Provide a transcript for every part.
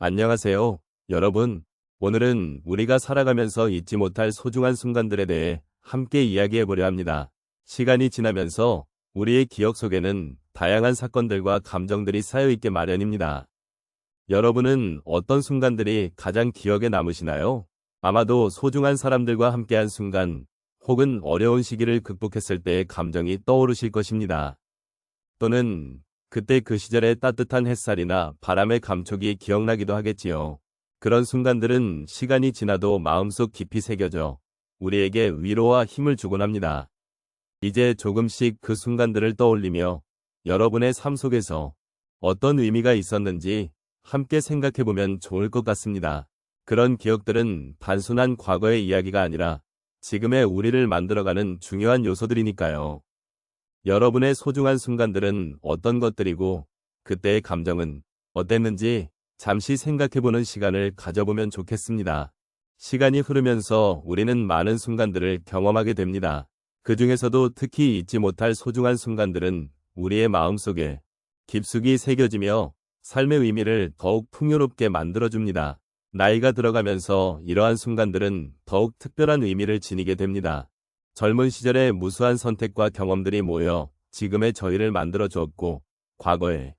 안녕하세요, 여러분. 오늘은 우리가 살아가면서 잊지 못할 소중한 순간들에 대해 함께 이야기해 보려 합니다. 시간이 지나면서 우리의 기억 속에는 다양한 사건들과 감정들이 쌓여 있게 마련입니다. 여러분은 어떤 순간들이 가장 기억에 남으시나요? 아마도 소중한 사람들과 함께한 순간, 혹은 어려운 시기를 극복했을 때의 감정이 떠오르실 것입니다. 또는 그때 그 시절의 따뜻한 햇살이나 바람의 감촉이 기억나기도 하겠지요. 그런 순간들은 시간이 지나도 마음속 깊이 새겨져 우리에게 위로와 힘을 주곤 합니다. 이제 조금씩 그 순간들을 떠올리며 여러분의 삶 속에서 어떤 의미가 있었는지 함께 생각해보면 좋을 것 같습니다. 그런 기억들은 단순한 과거의 이야기가 아니라 지금의 우리를 만들어가는 중요한 요소들이니까요. 여러분의 소중한 순간들은 어떤 것들이고 그때의 감정은 어땠는지 잠시 생각해보는 시간을 가져보면 좋겠습니다. 시간이 흐르면서 우리는 많은 순간들을 경험하게 됩니다. 그 중에서도 특히 잊지 못할 소중한 순간들은 우리의 마음속에 깊숙이 새겨지며 삶의 의미를 더욱 풍요롭게 만들어줍니다. 나이가 들어가면서 이러한 순간들은 더욱 특별한 의미를 지니게 됩니다. 젊은 시절의 무수한 선택과 경험들이 모여 지금의 저희를 만들어 주었고, 과거의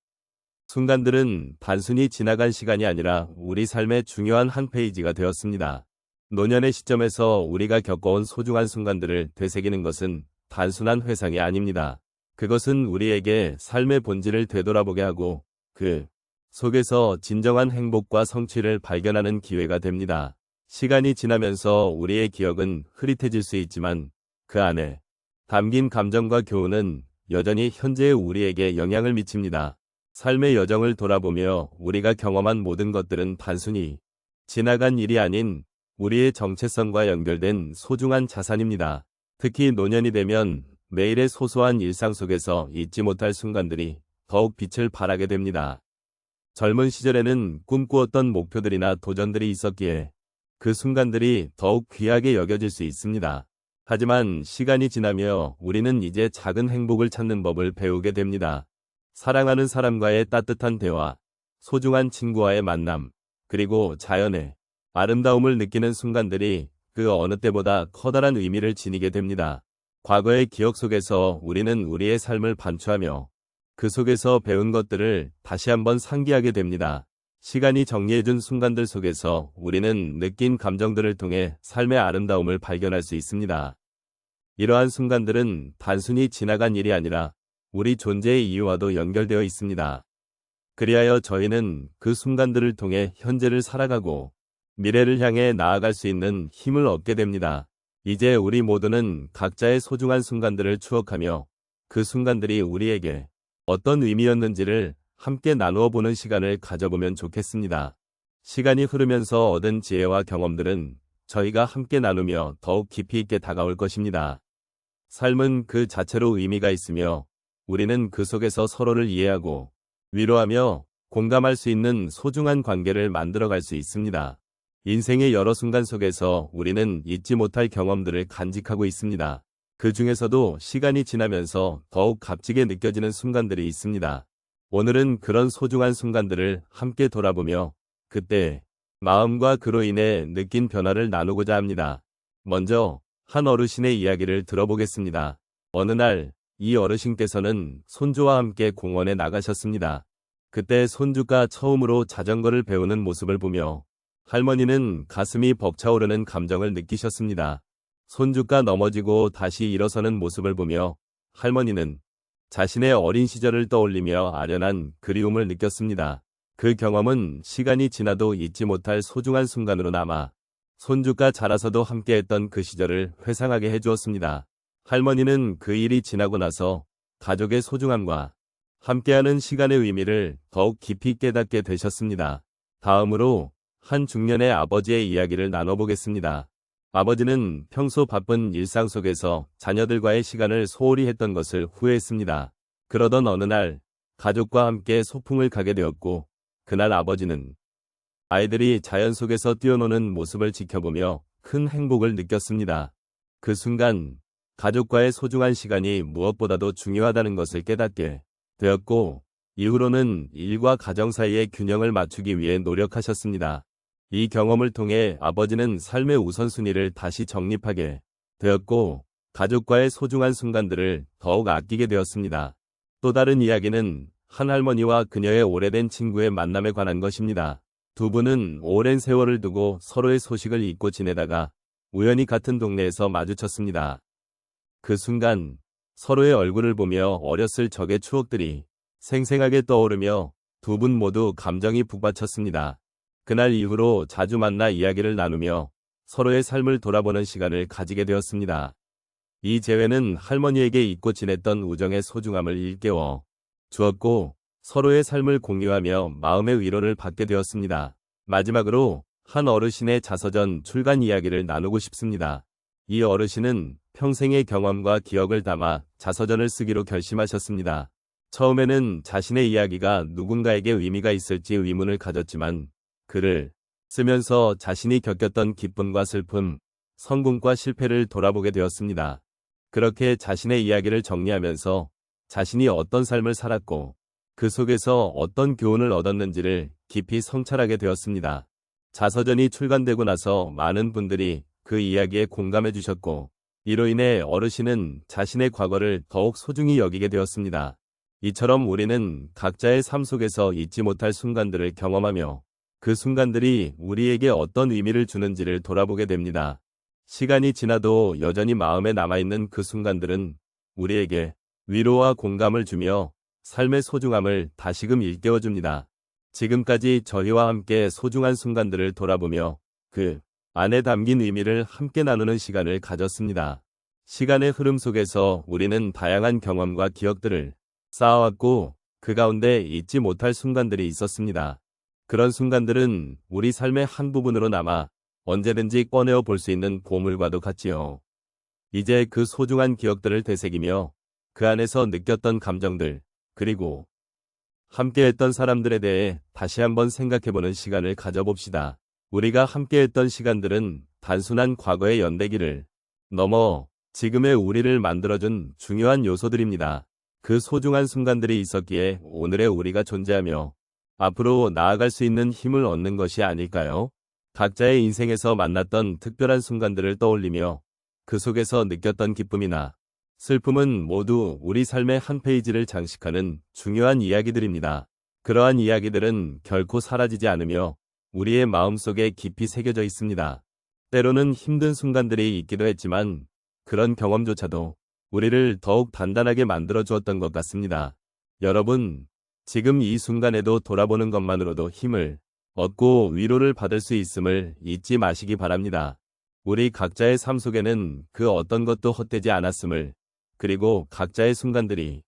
순간들은 단순히 지나간 시간이 아니라 우리 삶의 중요한 한 페이지가 되었습니다. 노년의 시점에서 우리가 겪어온 소중한 순간들을 되새기는 것은 단순한 회상이 아닙니다. 그것은 우리에게 삶의 본질을 되돌아보게 하고 그 속에서 진정한 행복과 성취를 발견하는 기회가 됩니다. 시간이 지나면서 우리의 기억은 흐릿해질 수 있지만 그 안에 담긴 감정과 교훈은 여전히 현재의 우리에게 영향을 미칩니다. 삶의 여정을 돌아보며 우리가 경험한 모든 것들은 단순히 지나간 일이 아닌 우리의 정체성과 연결된 소중한 자산입니다. 특히 노년이 되면 매일의 소소한 일상 속에서 잊지 못할 순간들이 더욱 빛을 발하게 됩니다. 젊은 시절에는 꿈꾸었던 목표들이나 도전들이 있었기에 그 순간들이 더욱 귀하게 여겨질 수 있습니다. 하지만 시간이 지나며 우리는 이제 작은 행복을 찾는 법을 배우게 됩니다. 사랑하는 사람과의 따뜻한 대화, 소중한 친구와의 만남, 그리고 자연의 아름다움을 느끼는 순간들이 그 어느 때보다 커다란 의미를 지니게 됩니다. 과거의 기억 속에서 우리는 우리의 삶을 반추하며 그 속에서 배운 것들을 다시 한번 상기하게 됩니다. 시간이 정리해준 순간들 속에서 우리는 느낀 감정들을 통해 삶의 아름다움을 발견할 수 있습니다. 이러한 순간들은 단순히 지나간 일이 아니라 우리 존재의 이유와도 연결되어 있습니다. 그리하여 저희는 그 순간들을 통해 현재를 살아가고 미래를 향해 나아갈 수 있는 힘을 얻게 됩니다. 이제 우리 모두는 각자의 소중한 순간들을 추억하며 그 순간들이 우리에게 어떤 의미였는지를 함께 나누어 보는 시간을 가져보면 좋겠습니다. 시간이 흐르면서 얻은 지혜와 경험들은 저희가 함께 나누며 더욱 깊이 있게 다가올 것입니다. 삶은 그 자체로 의미가 있으며 우리는 그 속에서 서로를 이해하고 위로하며 공감할 수 있는 소중한 관계를 만들어갈 수 있습니다. 인생의 여러 순간 속에서 우리는 잊지 못할 경험들을 간직하고 있습니다. 그 중에서도 시간이 지나면서 더욱 값지게 느껴지는 순간들이 있습니다. 오늘은 그런 소중한 순간들을 함께 돌아보며 그때 마음과 그로 인해 느낀 변화를 나누고자 합니다. 먼저 한 어르신의 이야기를 들어보겠습니다. 어느 날 이 어르신께서는 손주와 함께 공원에 나가셨습니다. 그때 손주가 처음으로 자전거를 배우는 모습을 보며 할머니는 가슴이 벅차오르는 감정을 느끼셨습니다. 손주가 넘어지고 다시 일어서는 모습을 보며 할머니는 자신의 어린 시절을 떠올리며 아련한 그리움을 느꼈습니다. 그 경험은 시간이 지나도 잊지 못할 소중한 순간으로 남아 손주가 자라서도 함께했던 그 시절을 회상하게 해주었습니다. 할머니는 그 일이 지나고 나서 가족의 소중함과 함께하는 시간의 의미를 더욱 깊이 깨닫게 되셨습니다. 다음으로 한 중년의 아버지의 이야기를 나눠보겠습니다. 아버지는 평소 바쁜 일상 속에서 자녀들과의 시간을 소홀히 했던 것을 후회했습니다. 그러던 어느 날 가족과 함께 소풍을 가게 되었고 그날 아버지는 아이들이 자연 속에서 뛰어노는 모습을 지켜보며 큰 행복을 느꼈습니다. 그 순간 가족과의 소중한 시간이 무엇보다도 중요하다는 것을 깨닫게 되었고 이후로는 일과 가정 사이의 균형을 맞추기 위해 노력하셨습니다. 이 경험을 통해 아버지는 삶의 우선순위를 다시 정립하게 되었고, 가족과의 소중한 순간들을 더욱 아끼게 되었습니다. 또 다른 이야기는 한 할머니와 그녀의 오래된 친구의 만남에 관한 것입니다. 두 분은 오랜 세월을 두고 서로의 소식을 잊고 지내다가 우연히 같은 동네에서 마주쳤습니다. 그 순간 서로의 얼굴을 보며 어렸을 적의 추억들이 생생하게 떠오르며 두 분 모두 감정이 북받쳤습니다. 그날 이후로 자주 만나 이야기를 나누며 서로의 삶을 돌아보는 시간을 가지게 되었습니다. 이 재회는 할머니에게 잊고 지냈던 우정의 소중함을 일깨워 주었고, 서로의 삶을 공유하며 마음의 위로를 받게 되었습니다. 마지막으로 한 어르신의 자서전 출간 이야기를 나누고 싶습니다. 이 어르신은 평생의 경험과 기억을 담아 자서전을 쓰기로 결심하셨습니다. 처음에는 자신의 이야기가 누군가에게 의미가 있을지 의문을 가졌지만, 글을 쓰면서 자신이 겪었던 기쁨과 슬픔, 성공과 실패를 돌아보게 되었습니다. 그렇게 자신의 이야기를 정리하면서 자신이 어떤 삶을 살았고 그 속에서 어떤 교훈을 얻었는지를 깊이 성찰하게 되었습니다. 자서전이 출간되고 나서 많은 분들이 그 이야기에 공감해 주셨고, 이로 인해 어르신은 자신의 과거를 더욱 소중히 여기게 되었습니다. 이처럼 우리는 각자의 삶 속에서 잊지 못할 순간들을 경험하며 그 순간들이 우리에게 어떤 의미를 주는지를 돌아보게 됩니다. 시간이 지나도 여전히 마음에 남아있는 그 순간들은 우리에게 위로와 공감을 주며 삶의 소중함을 다시금 일깨워줍니다. 지금까지 저희와 함께 소중한 순간들을 돌아보며 그 안에 담긴 의미를 함께 나누는 시간을 가졌습니다. 시간의 흐름 속에서 우리는 다양한 경험과 기억들을 쌓아왔고, 그 가운데 잊지 못할 순간들이 있었습니다. 그런 순간들은 우리 삶의 한 부분으로 남아 언제든지 꺼내어 볼 수 있는 보물과도 같지요. 이제 그 소중한 기억들을 되새기며 그 안에서 느꼈던 감정들, 그리고 함께했던 사람들에 대해 다시 한번 생각해보는 시간을 가져봅시다. 우리가 함께했던 시간들은 단순한 과거의 연대기를 넘어 지금의 우리를 만들어준 중요한 요소들입니다. 그 소중한 순간들이 있었기에 오늘의 우리가 존재하며 앞으로 나아갈 수 있는 힘을 얻는 것이 아닐까요? 각자의 인생에서 만났던 특별한 순간들을 떠올리며 그 속에서 느꼈던 기쁨이나 슬픔은 모두 우리 삶의 한 페이지를 장식하는 중요한 이야기들입니다. 그러한 이야기들은 결코 사라지지 않으며 우리의 마음속에 깊이 새겨져 있습니다. 때로는 힘든 순간들이 있기도 했지만 그런 경험조차도 우리를 더욱 단단하게 만들어 주었던 것 같습니다. 여러분, 지금 이 순간에도 돌아보는 것만으로도 힘을 얻고 위로를 받을 수 있음을 잊지 마시기 바랍니다. 우리 각자의 삶 속에는 그 어떤 것도 헛되지 않았음을, 그리고 각자의 순간들이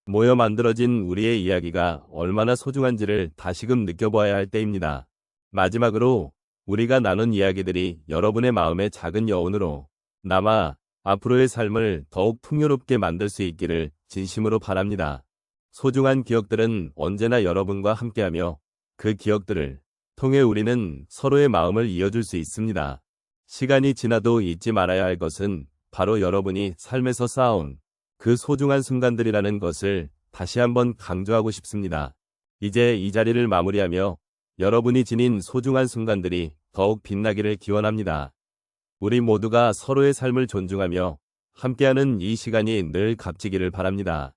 모여 만들어진 우리의 이야기가 얼마나 소중한지를 다시금 느껴보아야 할 때입니다. 마지막으로 우리가 나눈 이야기들이 여러분의 마음에 작은 여운으로 남아 앞으로의 삶을 더욱 풍요롭게 만들 수 있기를 진심으로 바랍니다. 소중한 기억들은 언제나 여러분과 함께하며 그 기억들을 통해 우리는 서로의 마음을 이어줄 수 있습니다. 시간이 지나도 잊지 말아야 할 것은 바로 여러분이 삶에서 쌓아온 그 소중한 순간들이라는 것을 다시 한번 강조하고 싶습니다. 이제 이 자리를 마무리하며 여러분이 지닌 소중한 순간들이 더욱 빛나기를 기원합니다. 우리 모두가 서로의 삶을 존중하며 함께하는 이 시간이 늘 값지기를 바랍니다.